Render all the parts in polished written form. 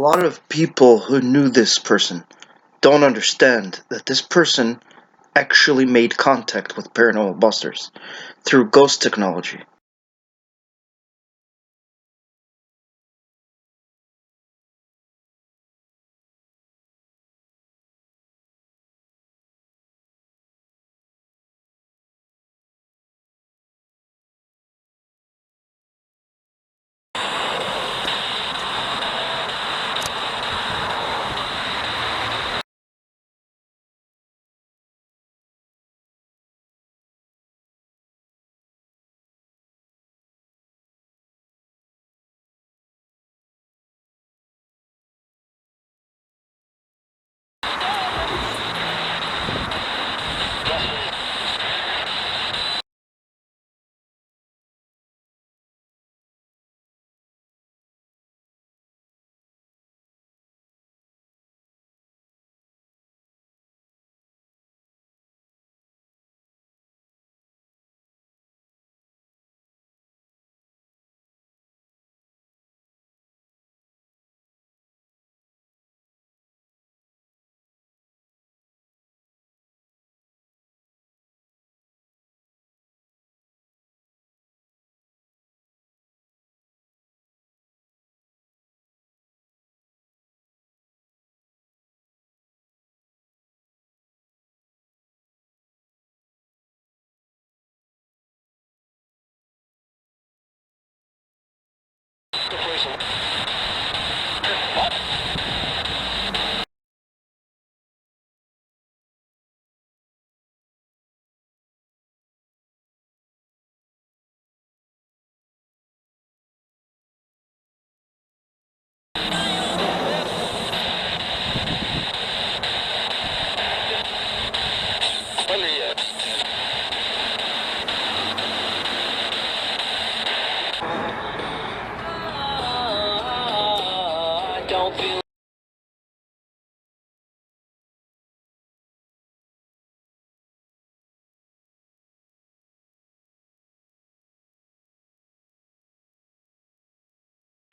A lot of people who knew this person don't understand that this person actually made contact with paranormal busters through ghost technology.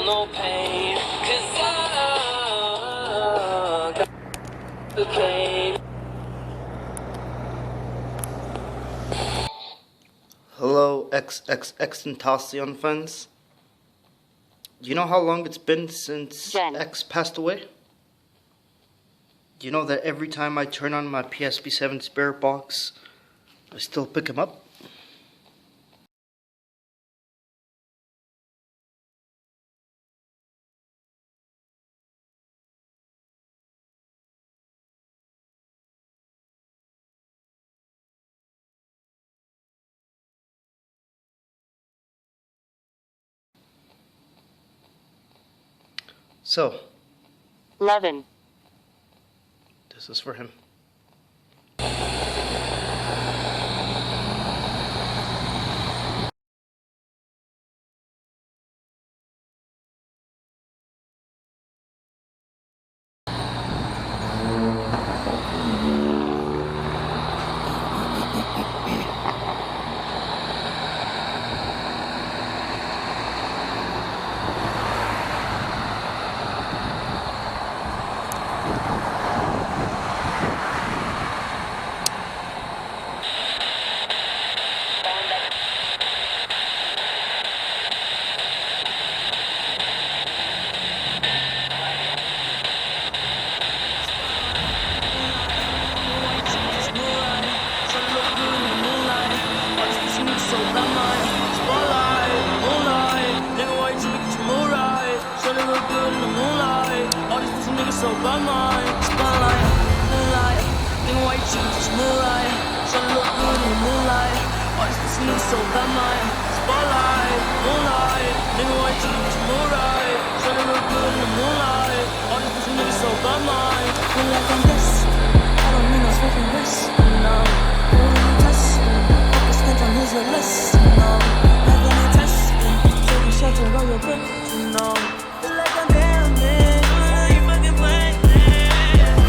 No pain, 'cause I got the pain. Hello, xxxtentacion fans. Do you know how long it's been since Jen. X passed away? Do you know that every time I turn on my PSP7 spirit box, I still pick him up? So, 11. this is for him. So by mine, spotlight, moonlight, nigga, why you cheating just moonlight? Tryna look good in the moonlight. All these pussy niggas so by mine, spotlight, moonlight, nigga, why you cheating just moonlight? Tryna look good in the moonlight. All these pussy niggas so by mine. Feel like I'm this, I don't need no smoking wrist, no. Who you testing? Focus hands on who's your list, no. Never been testing, taking shots and roll your brick, no. Feel like I'm damn it.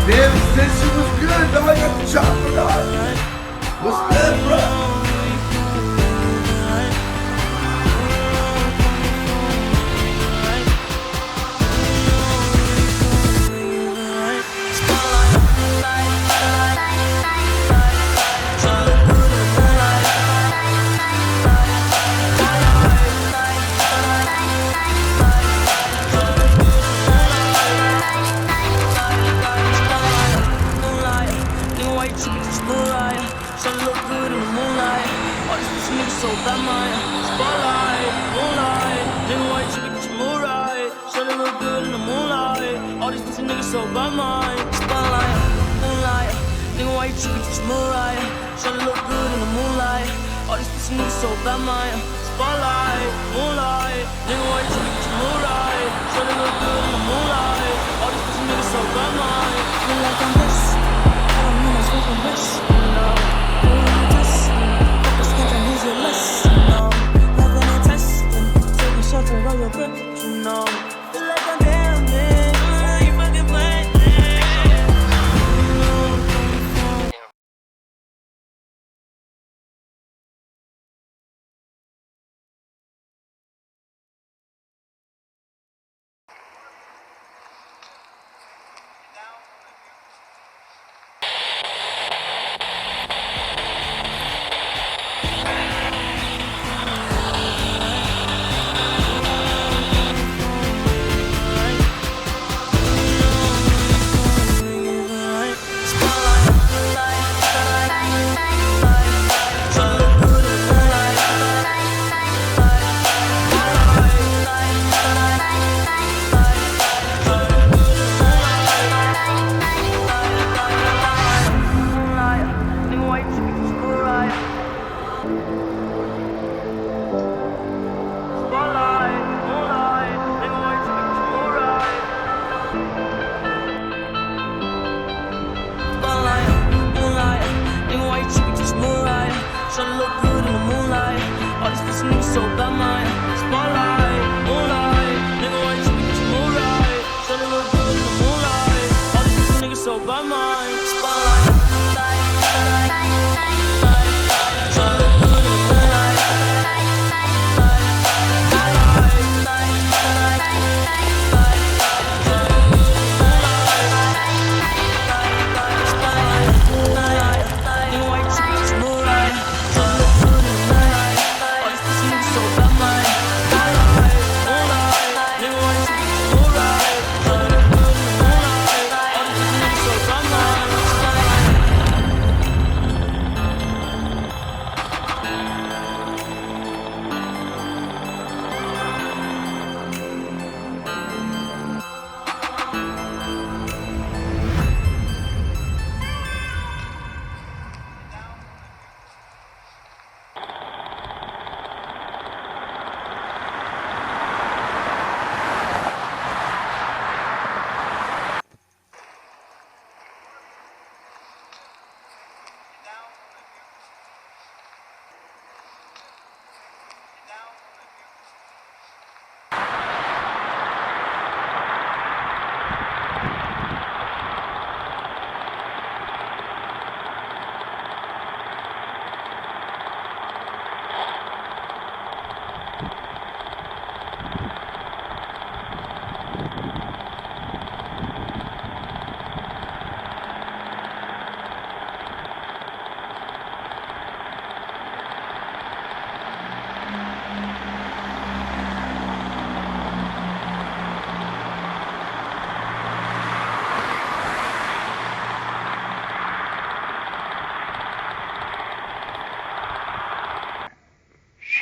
Damn, since she was good, though I got the chopper on. What's that, bro? so bad, man. Spotlight, moonlight. Nigga, why you tripping? Just moonlight. Tryna look good in the moonlight. All these pussy niggas so bad, man. Spotlight, moonlight. Nigga, why you tripping? Just moonlight. Tryna look good in the moonlight. All these pussy niggas so bad, man. Feel like I'm this. I don't mean I'm smoking this. No, doing this. Focus, can't use your list. No, loving and testing. Taking shots and roll your grip. You know, feel like I'm damn it. You fucking playing. So bad, man. Spotlight, moonlight. Nigga, why you tripping? Just moonlight. Tryna look good in the moonlight. All these pussy niggas so bad, man. Spotlight, tryna look good in the moonlight.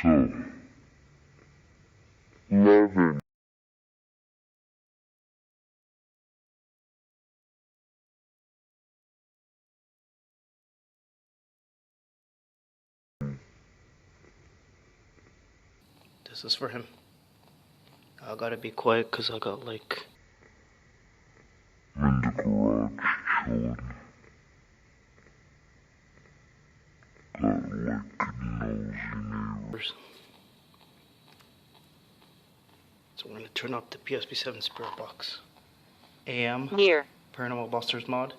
So, 11. This is for him. I gotta be quiet because I got like... I'm in the garage chilling. Got like nosy neighbors. So we're gonna turn up the PSP7 Spirit Box. AM. Here. Paranormal Busters mod.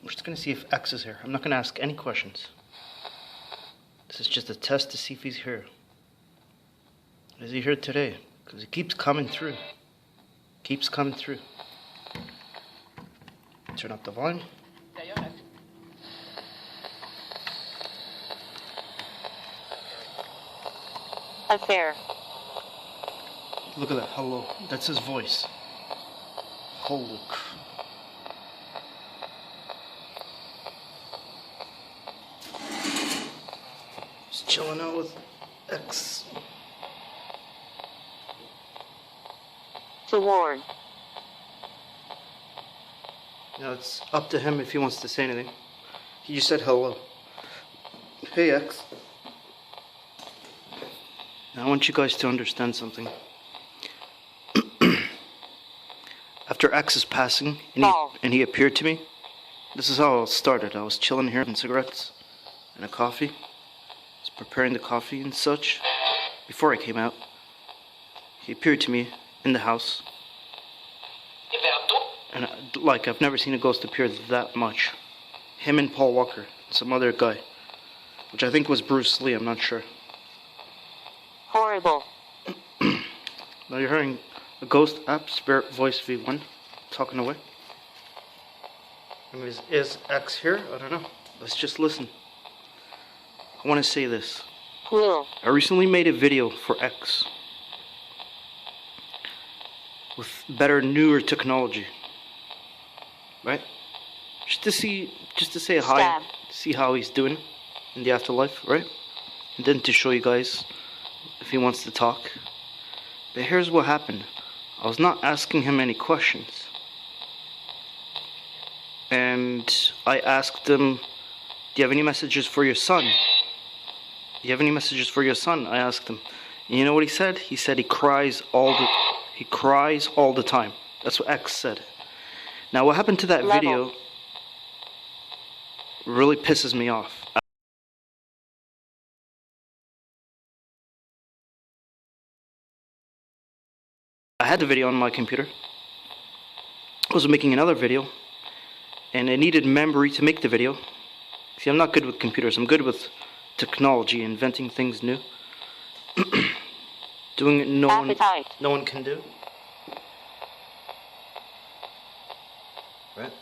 We're just gonna see if X is here. I'm not gonna ask any questions. This is just a test to see if he's here. Is he here today? Because he keeps coming through. Keeps coming through. Turn up the volume. Affair. Look at that. Hello. That's his voice. Holy crap. Just chilling out with X. To warn. Now it's up to him if he wants to say anything. He just said hello. Hey, X. Now, I want you guys to understand something. After X's passing, and he appeared to me, this is how it started. I was chilling here having cigarettes and a coffee. I was preparing the coffee and such. Before I came out, he appeared to me in the house. And like, I've never seen a ghost appear that much. Him and Paul Walker, some other guy, which I think was Bruce Lee, I'm not sure. Horrible. Now you're hearing a ghost app, Spirit Voice V1, talking away. I mean, is X here? I don't know. Let's just listen. I want to say this. Cool. I recently made a video for X with better, newer technology, right? Just to say hi, see how he's doing in the afterlife, right? And then to show you guys if he wants to talk. But here's what happened. I was not asking him any questions. And I asked him, do you have any messages for your son? Do you have any messages for your son? I asked him. And you know what he said? He said he cries all the time. That's what X said. Now what happened to that video really pisses me off. I had the video on my computer. I was making another video, and it needed memory to make the video. See, I'm not good with computers. I'm good with technology, inventing things new. Doing it no one can do. Right?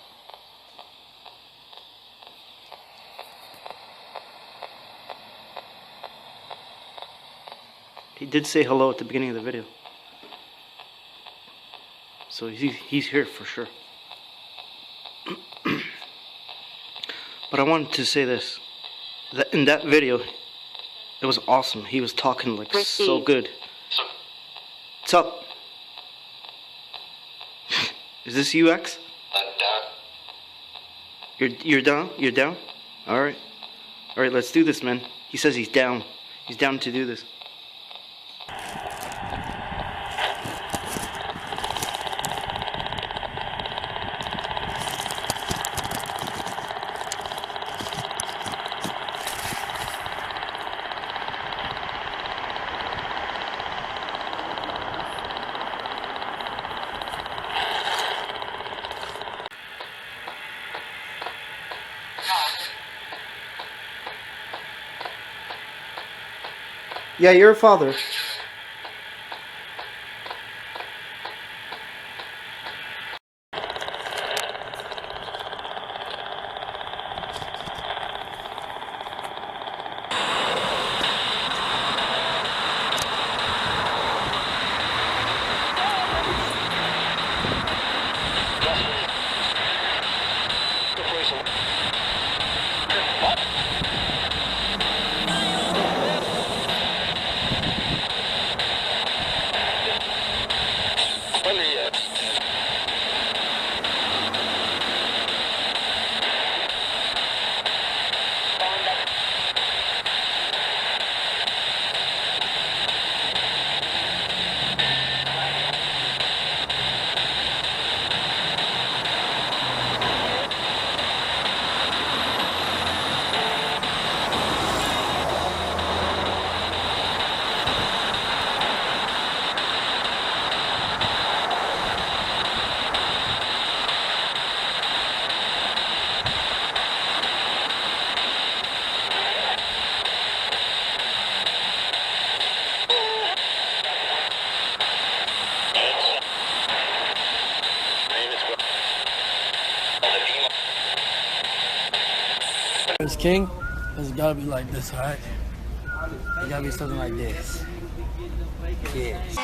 He did say hello at the beginning of the video. So he's here for sure. But I wanted to say this. That in that video, it was awesome. He was talking like so good. What's up? Is this you, X? I'm down. You're down? You're down? Alright. Alright, let's do this, man. He says he's down. He's down to do this. Yeah, you're a father. As king, it's gotta be like this, alright? It gotta be something like this. Yes.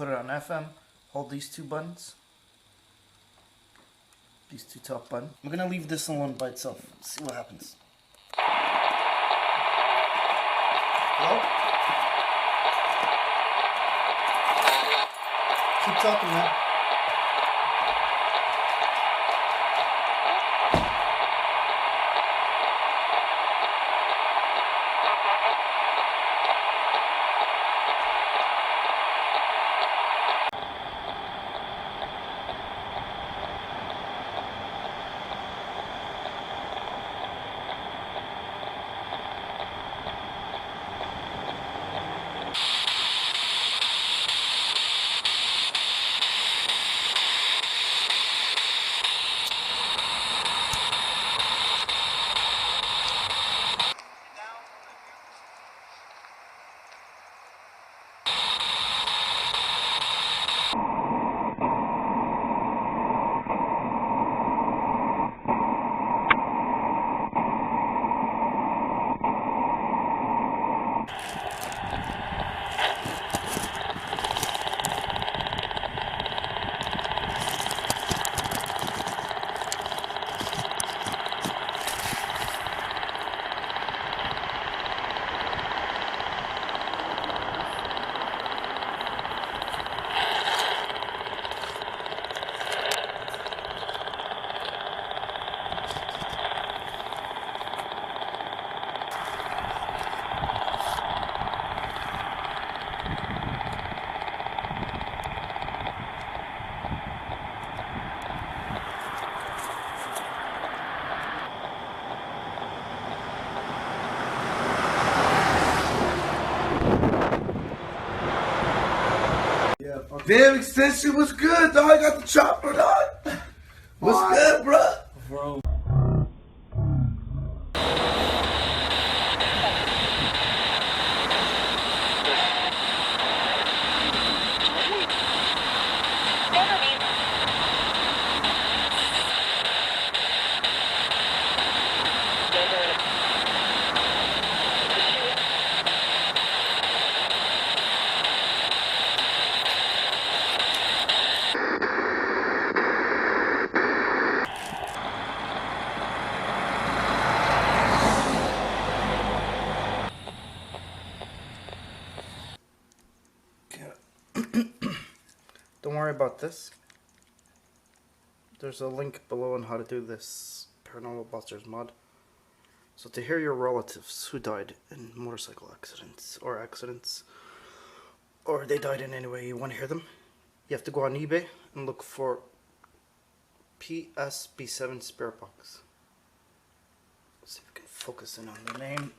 put it on FM. Hold these two buttons. These two top buttons. I'm gonna leave this alone by itself. See what happens. Hello? Keep talking, man. Damn, extension was good, dog. I got the chopper, dog. What's good, bro? Bro. Don't worry about this. There's a link below on how to do this Paranormal Busters mod. So to hear your relatives who died in motorcycle accidents, or they died in any way you want to hear them, you have to go on eBay and look for PSB7 spare box. Let's see if we can focus in on the name.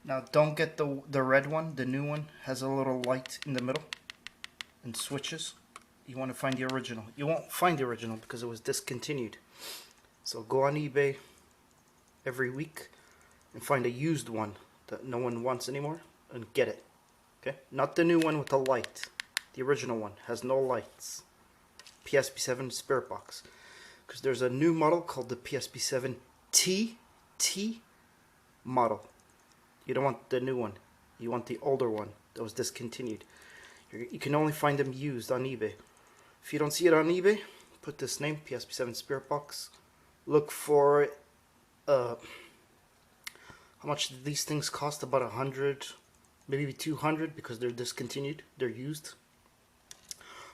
Now don't get the red one. The new one has a little light in the middle and switches. You want to find the original. You won't find the original because it was discontinued. So go on eBay every week and find a used one that no one wants anymore and get it. Okay? Not the new one with the light. The original one has no lights. PSB7 spare box. Because there's a new model called the PSB7T model. You don't want the new one. You want the older one that was discontinued. You can only find them used on eBay. If you don't see it on eBay, put this name, PSB7 Spirit Box. Look for how much these things cost, about 100, maybe 200, because they're discontinued. They're used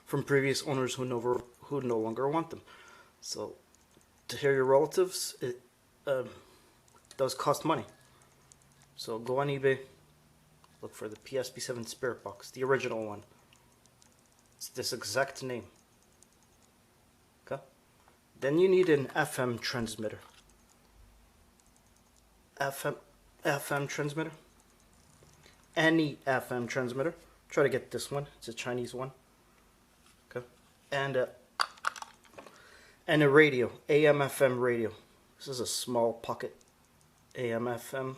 from previous owners who no longer want them. So to hear your relatives, it does cost money. So go on eBay, look for the PSB7 Spirit Box, the original one. It's this exact name. Okay? Then you need an FM transmitter. FM transmitter. Any FM transmitter. Try to get this one. It's a Chinese one. Okay? And a radio, AM/FM radio. This is a small pocket AM/FM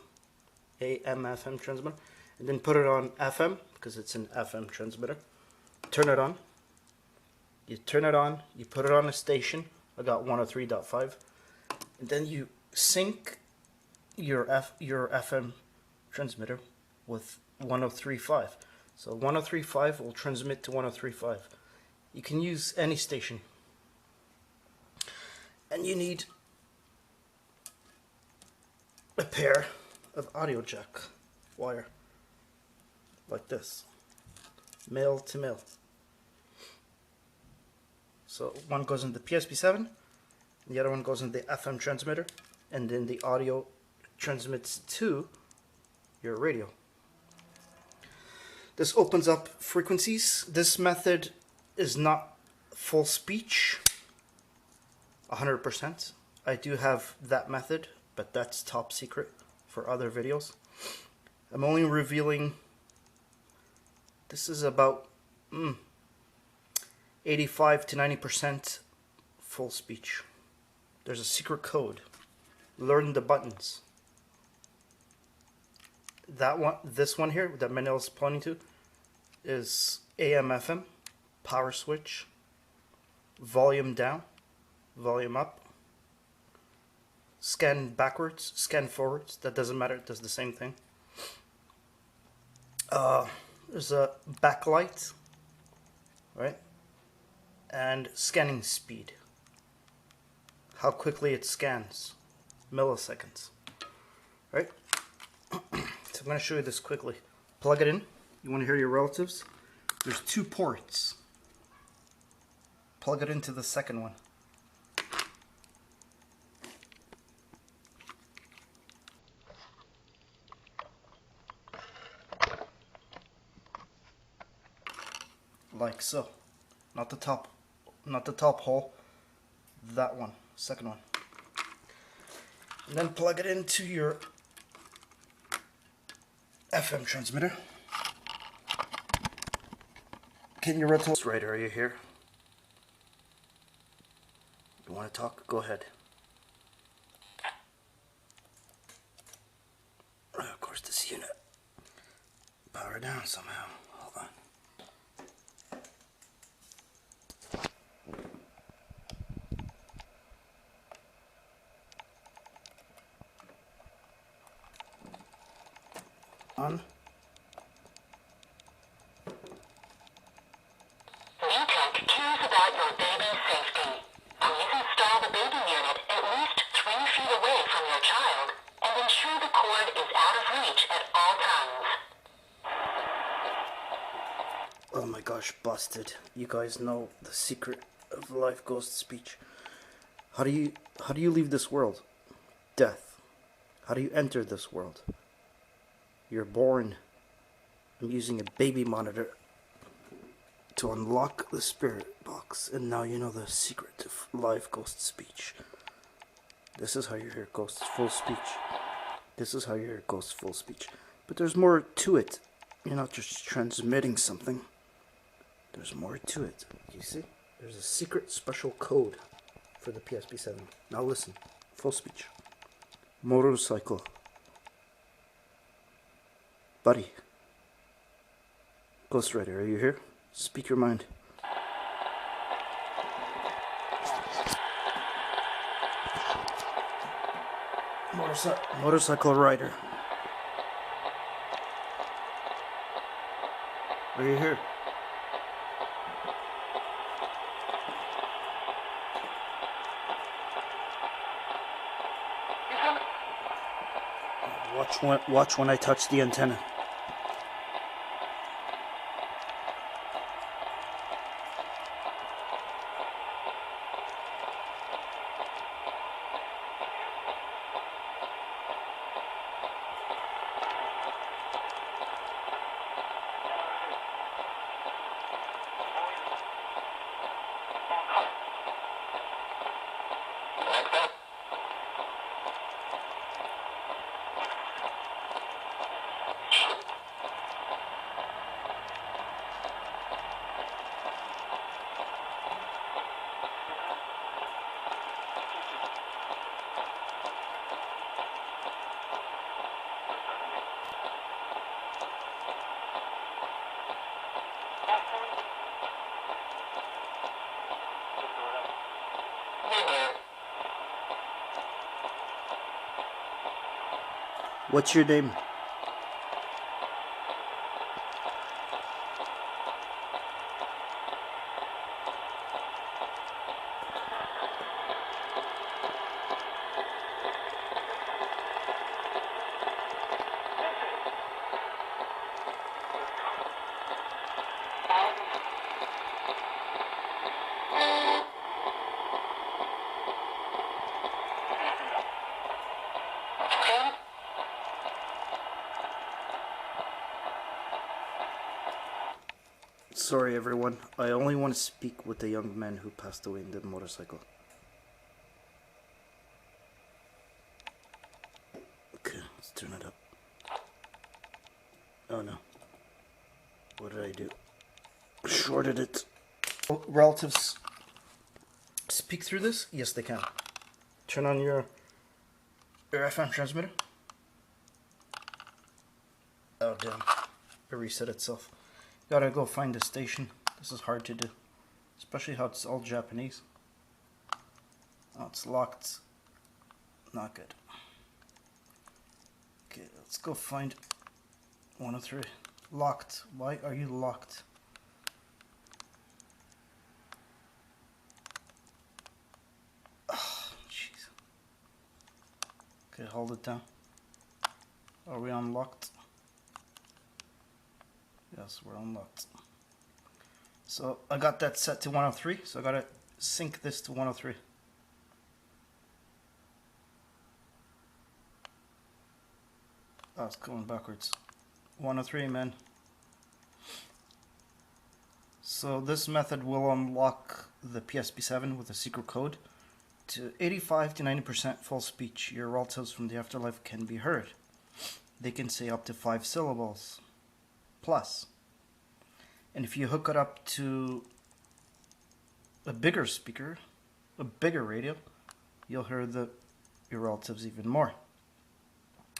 transmitter, and then put it on FM because it's an FM transmitter. Turn it on. You turn it on. You put it on a station. I got 103.5, and then you sync your FM transmitter with 103.5. So 103.5 will transmit to 103.5. You can use any station. And you need a pair of audio jack wire like this, male to male. So one goes in the PSP7, the other one goes in the FM transmitter, and then the audio transmits to your radio. This opens up frequencies. This method is not full speech 100%. I do have that method, but that's top secret for other videos. I'm only revealing, this is about 85 to 90% full speech. There's a secret code. Learn the buttons. That one, this one here that Manil's pointing to, is AM FM, power switch, volume down, volume up, scan backwards, scan forwards. That doesn't matter. It does the same thing. There's a backlight, right? And scanning speed. How quickly it scans, milliseconds, right? So I'm going to show you this quickly. Plug it in. You want to hear your relatives? There's 2 ports. Plug it into the second one. Like so. Not the top hole. That one, second one. And then plug it into your FM transmitter. Can you retell? Right, are you here? You want to talk? Go ahead. Of course, this unit. Power down somehow. Hold on. On. Newtek cares about your baby's safety. Please install the baby unit at least 3 feet away from your child and ensure the cord is out of reach at all times. Oh my gosh, busted. You guys know the secret of life ghost speech. How do you leave this world? Death. How do you enter this world? You're born. I'm using a baby monitor to unlock the spirit box, and now you know the secret of live ghost speech. This is how you hear ghosts full speech. This is how you hear ghosts full speech. But there's more to it. You're not just transmitting something. There's more to it. You see? There's a secret special code for the PSP7. Now listen. Full speech. Motorcycle. Buddy. Ghost Rider, are you here? Speak your mind. Motorcycle rider. Are you here? Watch when I touch the antenna. What's your name? Sorry, everyone. I only want to speak with the young man who passed away in the motorcycle. Okay, let's turn it up. Oh no. What did I do? Shorted it. Relatives speak through this? Yes, they can. Turn on your FM transmitter. Oh, damn. It reset itself. Gotta go find the station. This is hard to do. Especially how it's all Japanese. Oh, it's locked. Not good. Okay, let's go find 103. Locked. Why are you locked? Oh, jeez. Okay, hold it down. Are we unlocked? Yes, we're unlocked. So I got that set to 103, so I gotta sync this to 103. Oh, it's going backwards. 103, man. So this method will unlock the PSP7 with a secret code to 85 to 90% full speech. Your relatives from the afterlife can be heard. They can say up to 5 syllables plus. And if you hook it up to a bigger speaker, a bigger radio, you'll hear your relatives even more.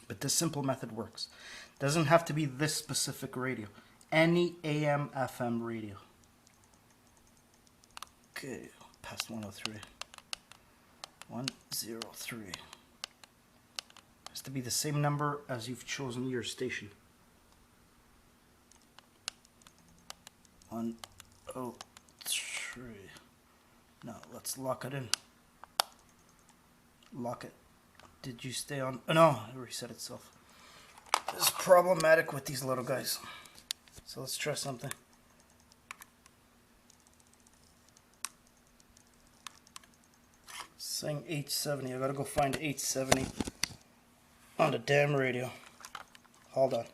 But this simple method works. Doesn't have to be this specific radio. Any AM, FM radio. Okay, past 103. 103. Has to be the same number as you've chosen your station. 103. Now let's lock it in. Lock it. Did you stay on? Oh, no, it reset itself. This is problematic with these little guys. So let's try something. Saying 870. I gotta go find 870 on the damn radio. Hold on.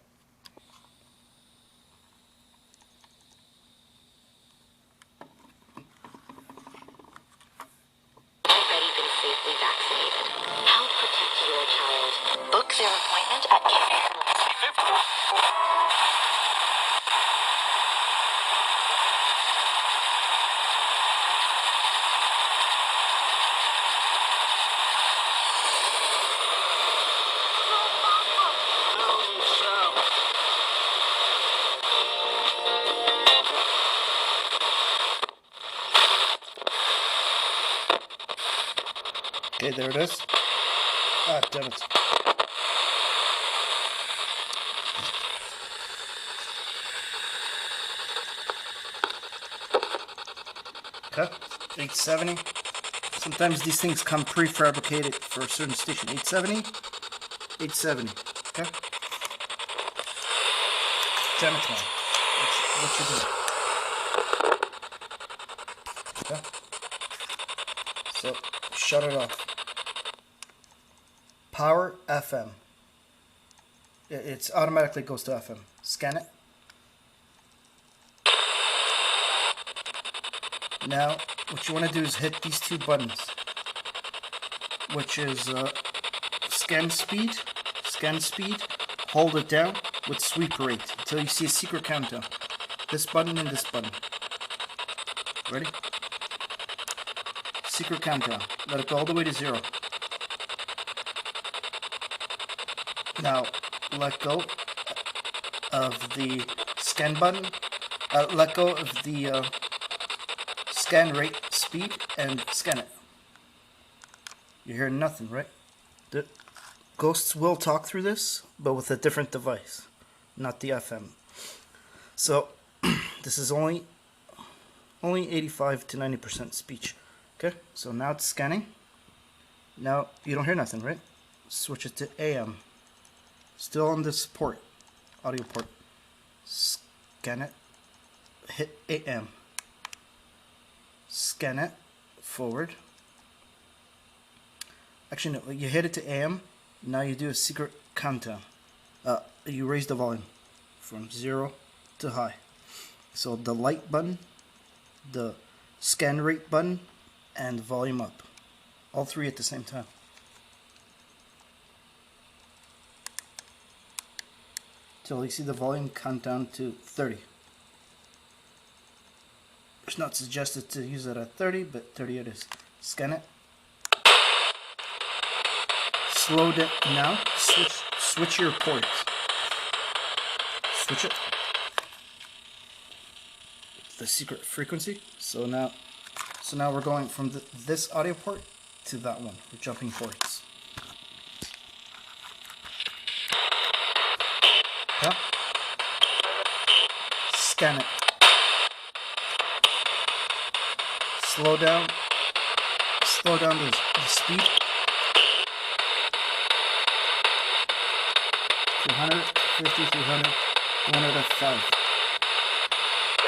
Already been safely vaccinated. How to protect your child. Book their appointment at Okay, there it is. Ah, damn it. Okay, 870. Sometimes these things come prefabricated for a certain station. 870, 870. Okay. Damn it, man. What you doing? Okay. So shut it off. Power FM. It's automatically goes to FM. Scan it. Now, what you want to do is hit these two buttons, which is scan speed, hold it down with sweep rate until you see a secret countdown. This button and this button. Ready? Secret countdown. Let it go all the way to 0. Now, let go of the scan button. Let go of the scan rate, speed, and scan it. You hear nothing, right? The ghosts will talk through this, but with a different device, not the FM. So, this is only 85 to 90% speech. Okay, so now it's scanning. Now, you don't hear nothing, right? Switch it to AM. Still on this port, audio port. Scan it. Hit AM. Scan it. Forward. Actually, no, you hit it to AM. Now you do a secret countdown. You raise the volume from 0 to high. So the light button, the scan rate button, and volume up. All three at the same time. Till you see the volume count down to 30. It's not suggested to use it at 30, but 30 it is. Scan it. Slow it now. Switch your ports. Switch it. The secret frequency. So now we're going from this audio port to that one. We're jumping ports. Yeah. Scan it. Slow down the speed. 250, 300, 105.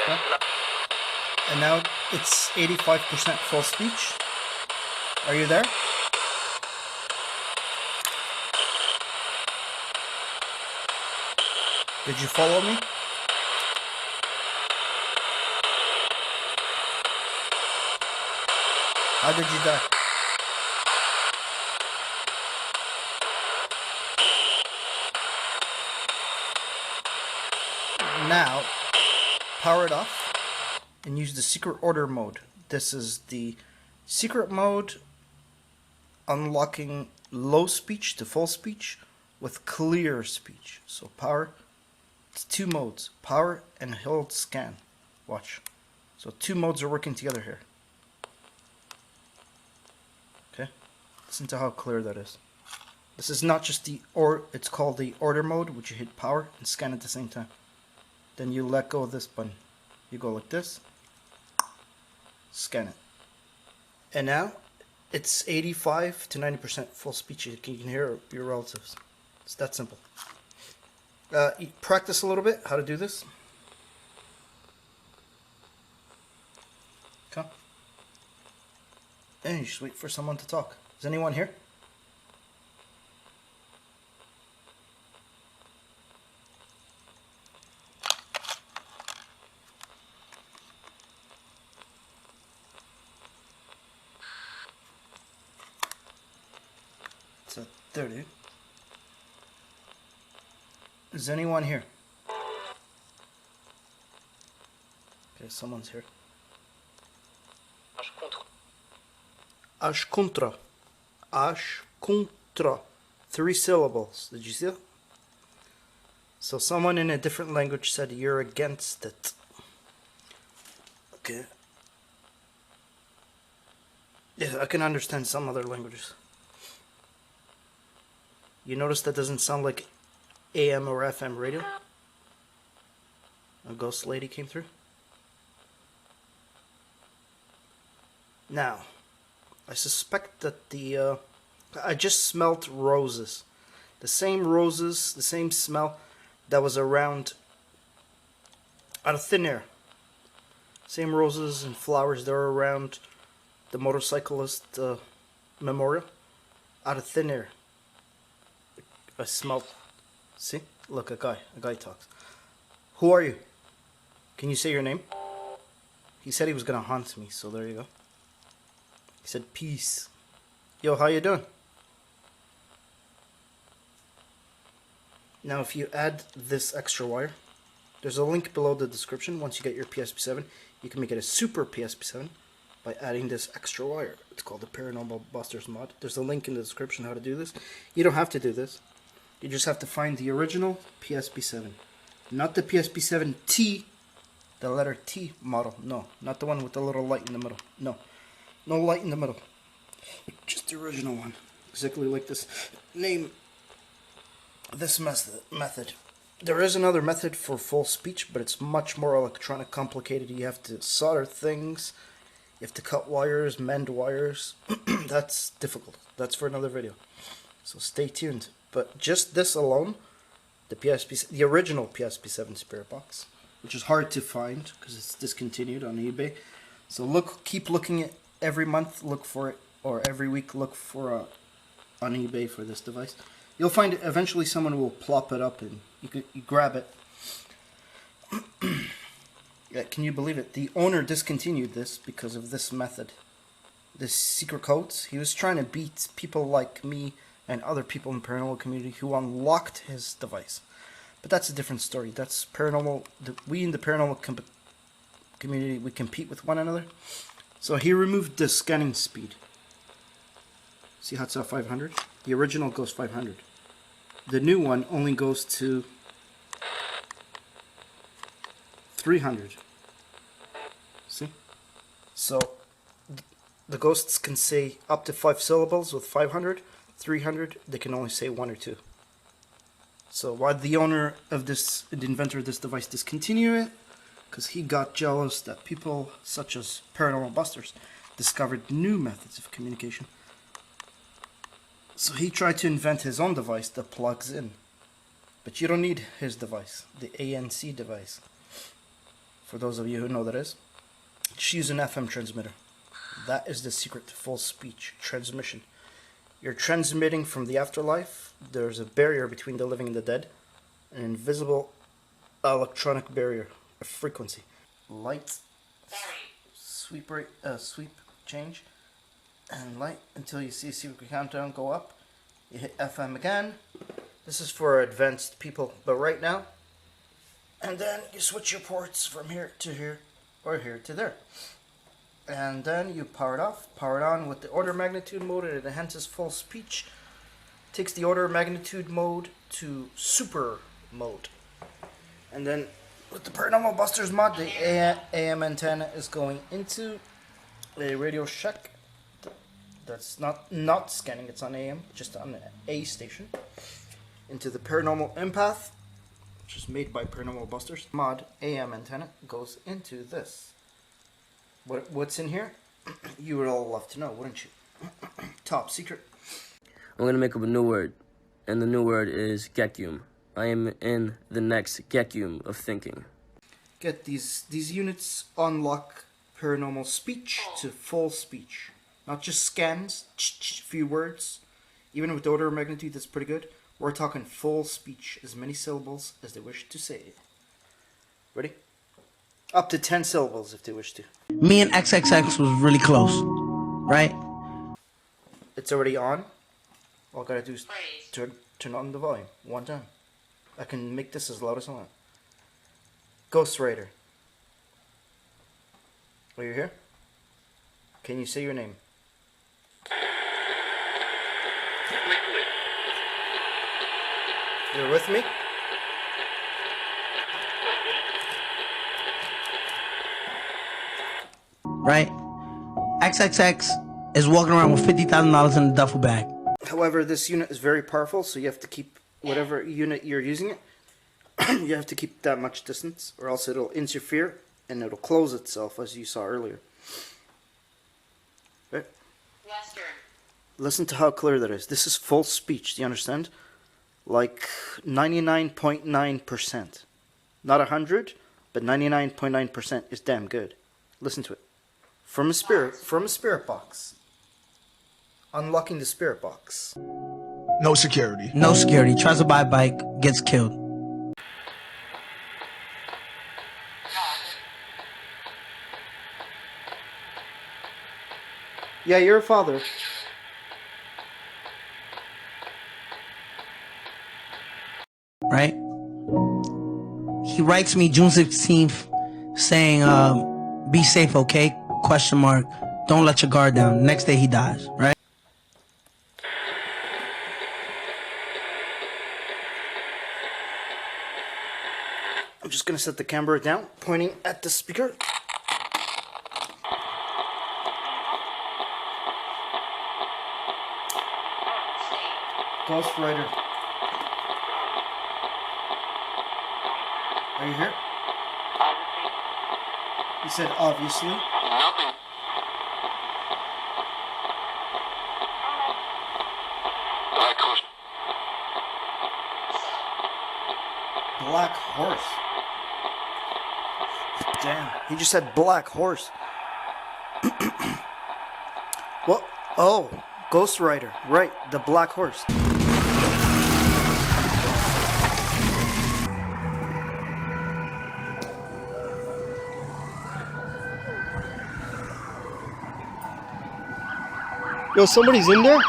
Okay. And now it's 85% full speech. Are you there? Did you follow me? How did you die? Now, power it off and use the secret order mode. This is the secret mode, unlocking low speech to full speech with clear speech. So power, it's two modes, power and hold scan. Watch. So two modes are working together here. Okay, listen to how clear that is. This is not just it's called the order mode, which you hit power and scan at the same time. Then you let go of this button. You go like this, scan it. And now it's 85 to 90% full speech. You can hear your relatives. It's that simple. You practice a little bit how to do this. Okay. And you just wait for someone to talk. Is anyone here? It's at 30. Is anyone here? Okay, someone's here. Ash contra. Ash contra. 3 syllables. Did you see that? So someone in a different language said you're against it. Okay. Yeah, I can understand some other languages. You notice that doesn't sound like AM or FM radio? A ghost lady came through. Now, I suspect that I just smelt roses. The same roses, the same smell that was around out of thin air. Same roses and flowers that were around the motorcyclist memorial. Out of thin air. I smelt. See? Look, a guy talks. Who are you? Can you say your name? He said he was gonna haunt me, so there you go. He said peace. Yo, how you doing? Now if you add this extra wire, there's a link below the description. Once you get your PSP7, you can make it a super PSP7 by adding this extra wire. It's called the Paranormal Busters mod. There's a link in the description how to do this. You don't have to do this. You just have to find the original PSP7. Not the PSP7T, the letter T model. No, not the one with the little light in the middle. No, no light in the middle. Just the original one. Exactly like this. Name this method. There is another method for full speech, but it's much more electronic, complicated. You have to solder things. You have to cut wires, mend wires. That's difficult. That's for another video. So stay tuned. But just this alone, the original PSP7 spirit box, which is hard to find because it's discontinued on eBay. So keep looking at every month, look for it, or every week look for on eBay for this device. You'll find it. Eventually, someone will plop it up and you grab it. Yeah, can you believe it? The owner discontinued this because of this method. This secret codes. He was trying to beat people like me and other people in the paranormal community who unlocked his device. But that's a different story. That's paranormal. We in the paranormal community, we compete with one another. So he removed the scanning speed. See how it's at 500? The original goes 500. The new one only goes to 300. See? So the ghosts can say up to 5 syllables with 500. 300, they can only say 1 or 2. So why did the owner of this, the inventor of this device, discontinue it? Because he got jealous that people such as Paranormal Busters discovered new methods of communication. So he tried to invent his own device that plugs in. But you don't need his device, the ANC device. For those of you who know what that is, just use an FM transmitter. That is the secret to full speech transmission. You're transmitting from the afterlife. There's a barrier between the living and the dead. An invisible electronic barrier, a frequency. Light, sweep rate, sweep change, and light until you see secret countdown go up. You hit FM again. This is for advanced people, but right now, and then you switch your ports from here to here, or here to there. And then you power it off, power it on with the order magnitude mode, and it enhances full speech. Takes the order magnitude mode to super mode. And then with the Paranormal Busters mod, the AM antenna is going into a Radio Shack. That's not scanning, it's on AM, just on the A station. Into the Paranormal Empath, which is made by Paranormal Busters. Mod AM antenna goes into this. What's in here? You would all love to know, wouldn't you? Top secret. I'm gonna make up a new word, and the new word is Gekyum. I am in the next Gekyum of thinking. Get these units unlock paranormal speech to full speech. Not just scans, few words. Even with the order of magnitude, that's pretty good. We're talking full speech, as many syllables as they wish to say. Ready? Up to 10 syllables if they wish to. Me and XXX was really close, right? It's already on. All I gotta do is turn on the volume one time. I can make this as loud as I want. Ghost Rider. Are you here? Can you say your name? You're with me? Right? XXX is walking around with $50,000 in a duffel bag. However, this unit is very powerful, so you have to keep whatever unit you're using it. You have to keep that much distance, or else it'll interfere and it'll close itself, as you saw earlier. Right? Western. Listen to how clear that is. This is full speech. Do you understand? Like 99.9%. Not 100, but 99.9% is damn good. Listen to it. From a spirit box. Unlocking the spirit box. No security. No security. Tries to buy a bike, gets killed. Yeah, you're a father. Right? He writes me June 16th saying, be safe, okay? Question mark. Don't let your guard down. Next day he dies, right? I'm just gonna set the camera down, pointing at the speaker. Ghost Rider. Are you here? He said obviously. Nothing. Black horse. Black horse. Damn, he just said black horse. What? Oh, Ghost Rider. Right, the black horse. Yo, somebody's in there?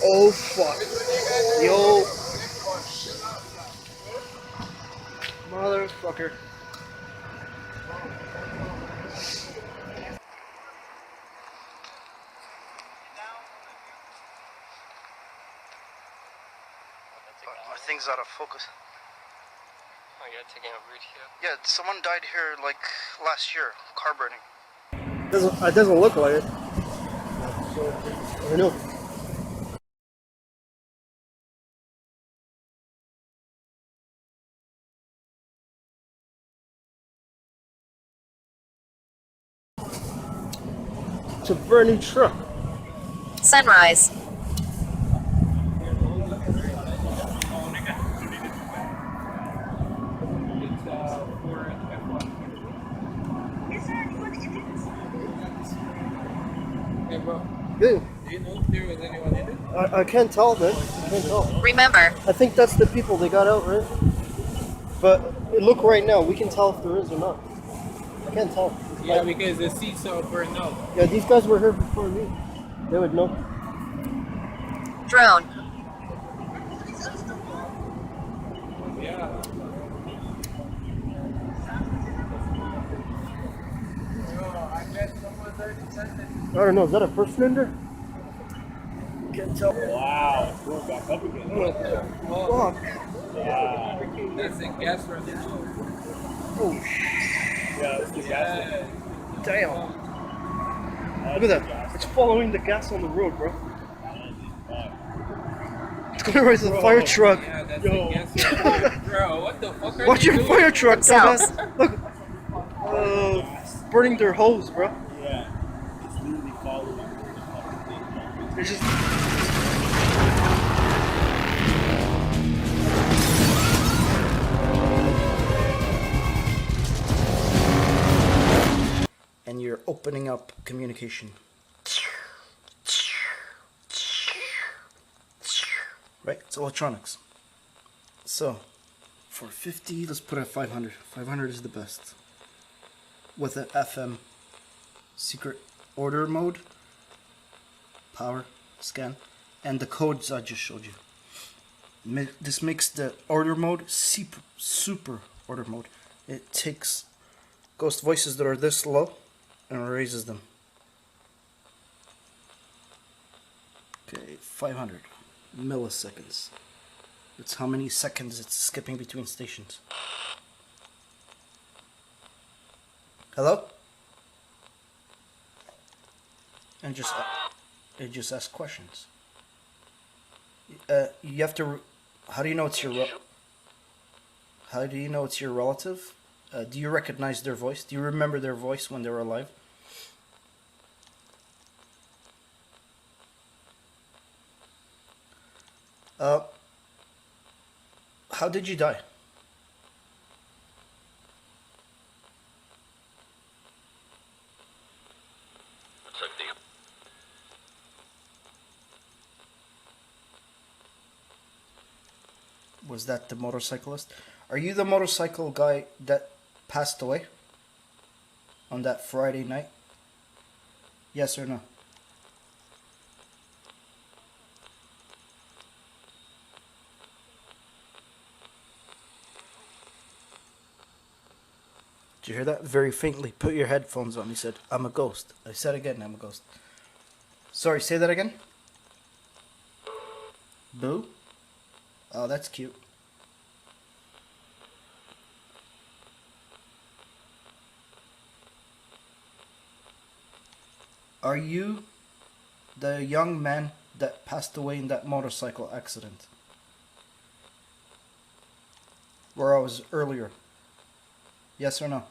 Oh fuck. Yo. Motherfucker. My thing's out of focus. Oh, you're taking a route here? Yeah, someone died here like last year, car burning. It doesn't look like it. I know. It's a burning truck. Sunrise. Hey, bro. Good. Do you know if there was anyone in it? I can't tell, man. I can't tell. Remember, I think that's the people they got out, right? But look right now. We can tell if there is or not. I can't tell. Yeah, because the seats are burned out. Yeah, these guys were here before me. They would know. drone. Yeah. I don't know. Is that a person in there? Can't tell. Wow, it's going back up again. Fuck. Yeah. That's the gas run. Oh, Yeah, it's the gas. damn. Look at that. It's following the gas on the road, bro. It's gonna raise the fire truck. Yeah, that's the gas run. Bro, what the fuck are Watch you your doing? fire truck, South. dumbass. Look. Burning their hose, bro. Yeah. It's literally following the fucking thing. It's just. And you're opening up communication. Right? It's electronics. So, for 50, let's put it at 500. 500 is the best. With an FM secret order mode, power, scan, and the codes I just showed you. This makes the order mode super order mode. It takes ghost voices that are this low and raises them. Okay, 500 milliseconds. That's how many seconds it's skipping between stations. Hello? And it just asks questions. You have to. How do you know it's your? How do you know it's your relative? Do you recognize their voice? Do you remember their voice when they were alive? How did you die? Was that the motorcyclist? Are you the motorcycle guy that passed away on that Friday night? Yes or no? Did you hear that? Very faintly. Put your headphones on. He said, I'm a ghost. I said again, I'm a ghost. Sorry, say that again? Boo? Oh, that's cute. Are you the young man that passed away in that motorcycle accident? Where I was earlier? Yes or no?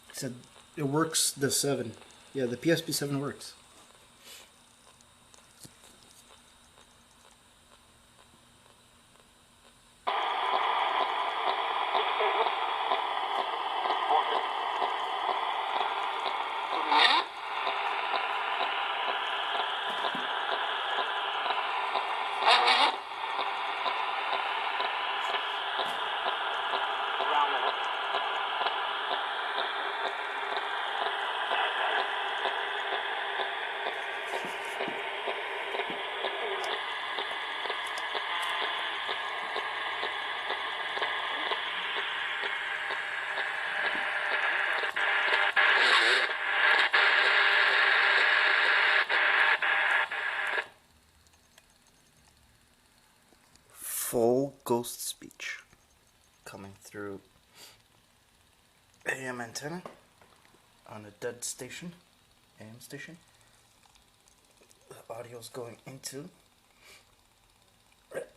He said it works, the 7. Yeah, the PSP 7 works. ghost speech coming through AM antenna on a dead station, AM station. The audio's going into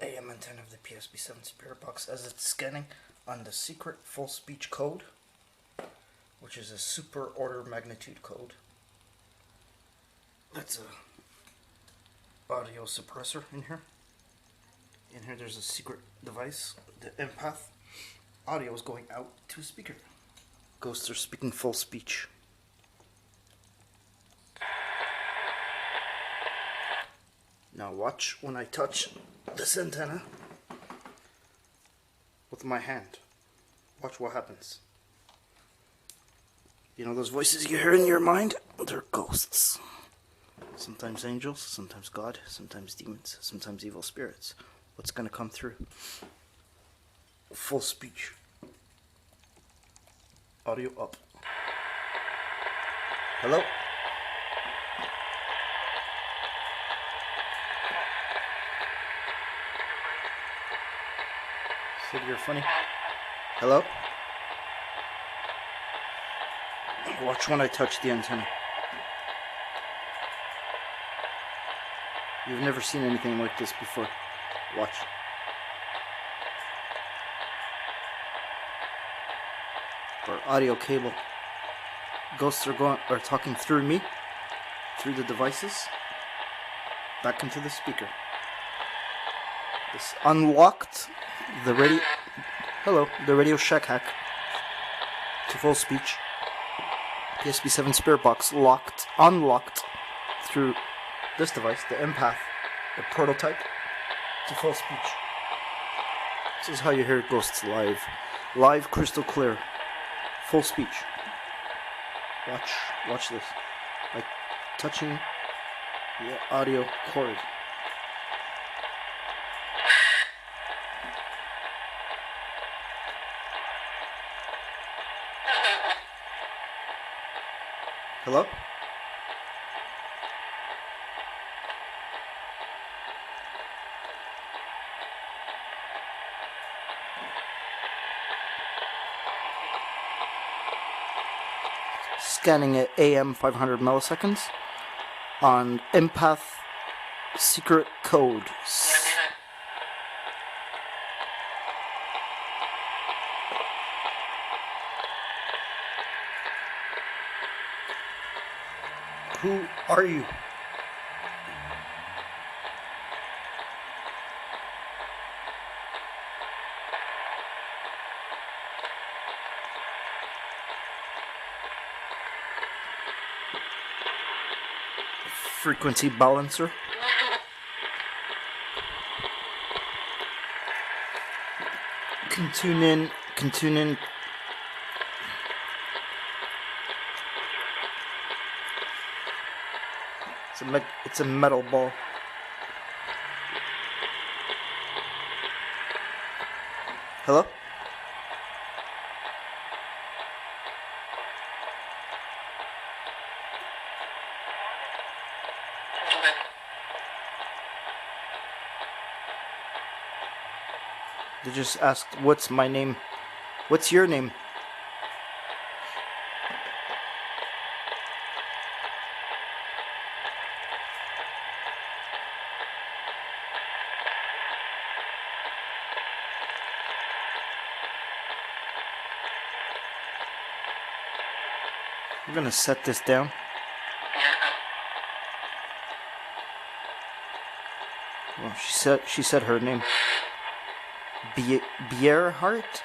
AM antenna of the PSB7 spirit box as it's scanning on the secret full speech code, which is a super order magnitude code. That's a audio suppressor in here. In here there's a secret device, the empath. Audio is going out to a speaker. Ghosts are speaking full speech. Now watch when I touch this antenna with my hand. Watch what happens. You know those voices you hear in your mind? They're ghosts. Sometimes angels, sometimes God, sometimes demons, sometimes evil spirits. What's gonna come through? Full speech. Audio up. Hello? Sid, you're funny. Hello? Watch when I touch the antenna. You've never seen anything like this before. Watch. Or audio cable. Ghosts are talking through me, through the devices, back into the speaker. This unlocked the radio. Hello, the Radio Shack hack to full speech. PSB7 spirit box unlocked through this device, the empath, the prototype, to full speech. This is how you hear ghosts live. Live, crystal clear. Full speech. Watch this. Like touching the audio cord. Hello? Scanning at AM 500 milliseconds on empath secret code. Who are you? Frequency balancer. Can tune in. It's a metal ball. Hello? They just asked, what's my name? What's your name? I'm gonna set this down. Well, she said her name. Bierhart?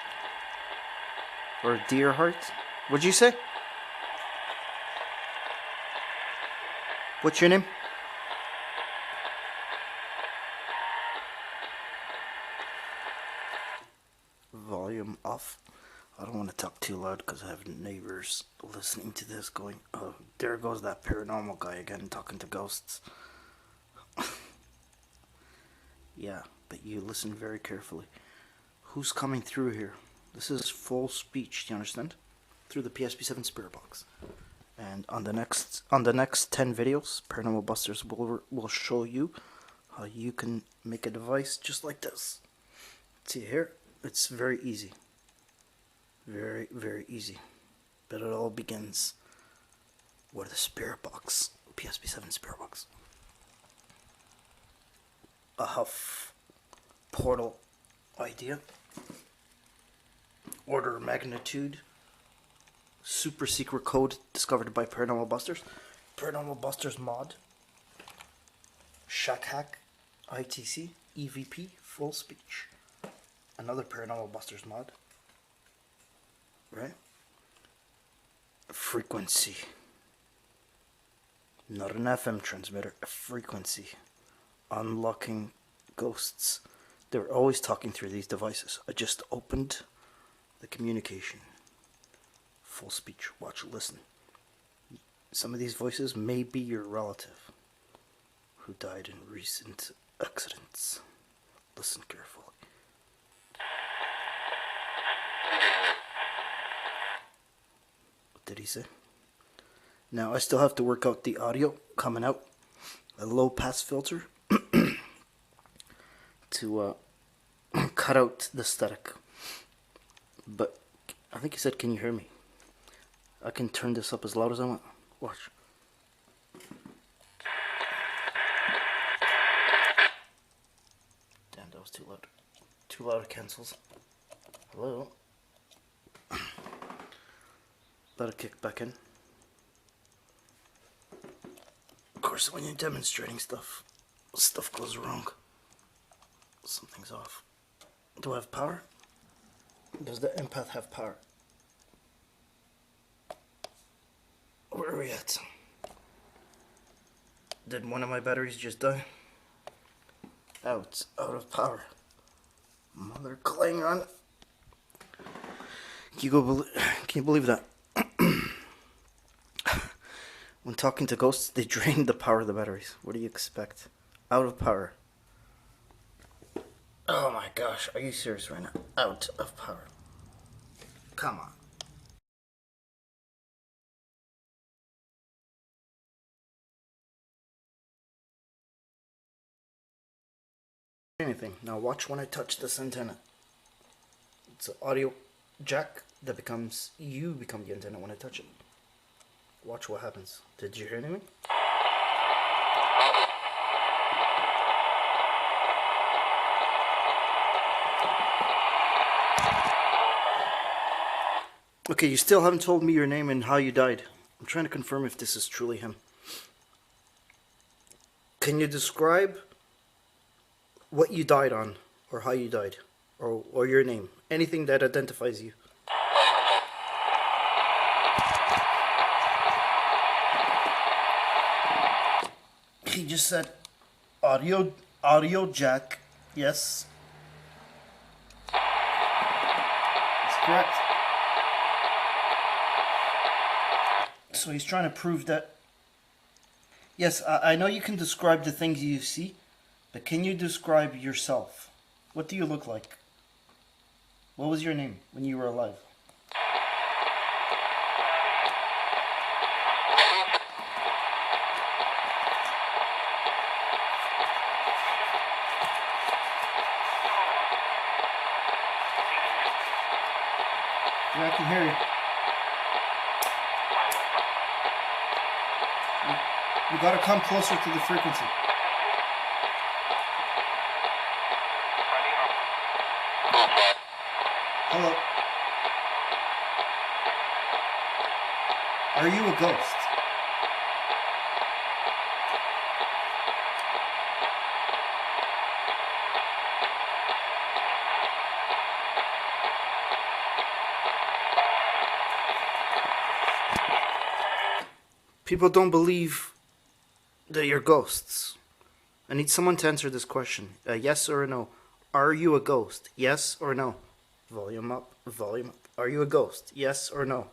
Or Deerhart? What'd you say? What's your name? Volume off. I don't want to talk too loud because I have neighbors listening to this going, oh, there goes that paranormal guy again talking to ghosts. Yeah, but you listen very carefully. Who's coming through here? This is full speech, do you understand? Through the PSB7 spirit box. And on the next 10 videos, Paranormal Busters will show you how you can make a device just like this. See here, it's very easy. Very, very easy. But it all begins with the spirit box. PSP7 spirit box. A Huff portal idea. Order of magnitude. Super secret code discovered by Paranormal Busters. Paranormal Busters mod. Shack Hack. ITC. EVP. Full speech. Another Paranormal Busters mod. Right? Frequency. Not an FM transmitter, a frequency. Unlocking ghosts. They were always talking through these devices. I just opened the communication. Full speech. Watch, listen. Some of these voices may be your relative who died in recent accidents. Listen carefully. What did he say? Now I still have to work out the audio coming out. A low pass filter to cut out the static. But I think he said, can you hear me? I can turn this up as loud as I want. Watch. Damn, that was too loud. Too loud, it cancels. Hello? Let it kick back in. Of course, when you're demonstrating stuff goes wrong. Something's off. Do I have power? Does the empath have power? Where are we at? Did one of my batteries just die? Out of power. Mother Klingon. Can you believe that? When talking to ghosts, they drain the power of the batteries. What do you expect? Out of power. Oh my gosh, are you serious right now? Out of power. Come on. Anything. Now watch when I touch this antenna. It's an audio jack that becomes, you become the antenna when I touch it. Watch what happens. Did you hear anything? Okay, you still haven't told me your name and how you died. I'm trying to confirm if this is truly him. Can you describe what you died on, or how you died, or your name? Anything that identifies you. He just said audio jack. Yes. That's correct. So he's trying to prove that. Yes, I know you can describe the things you see, but can you describe yourself? What do you look like? What was your name when you were alive? Yeah, I can hear you. You gotta come closer to the frequency. Hello. Are you a ghost? People don't believe that you're ghosts. I need someone to answer this question. A yes or a no. Are you a ghost? Yes or no? Volume up, volume up. Are you a ghost? Yes or no?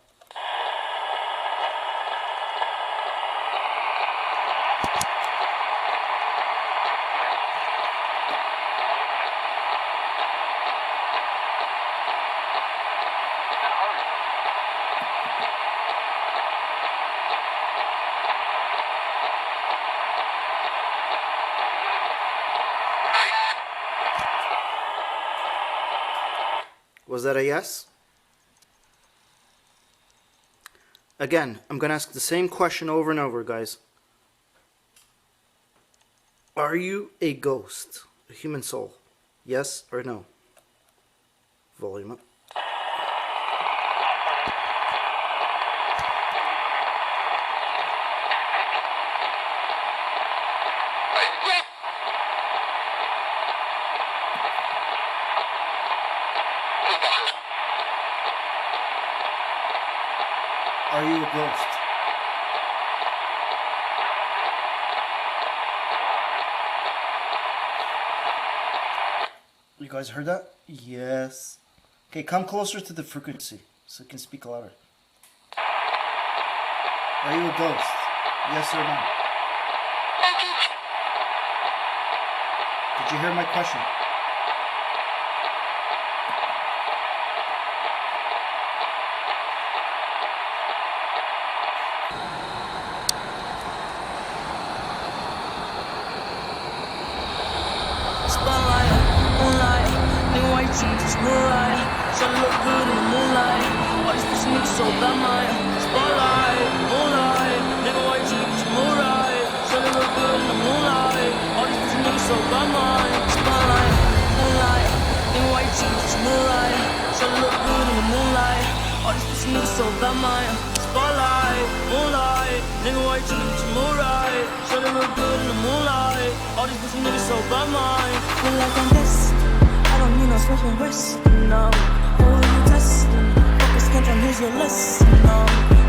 Was that a yes? Again, I'm going to ask the same question over and over, guys. Are you a ghost? A human soul? Yes or no? Volume up. Are you a ghost? You guys heard that? Yes. Okay, come closer to the frequency so you can speak louder. Are you a ghost? Yes or no? Did you hear my question? Spotlight, moonlight, nigga, white jeans, moonlight. Tryna look good in the moonlight. All these pussy niggas so bad, my spotlight, moonlight, nigga, white jeans, moonlight. Tryna look good in the moonlight. All these pussy niggas so bad, my spotlight, moonlight, nigga, white jeans, moonlight. Tryna look good in the moonlight. All these pussy niggas so bad, my spotlight, moonlight, nigga, white jeans, moonlight. Tryna look good in the moonlight. All these pussy niggas so bad, my feel like I'm this. I don't need no smoking wrist, no. Who are you testing? Focus, can't here's your list, no.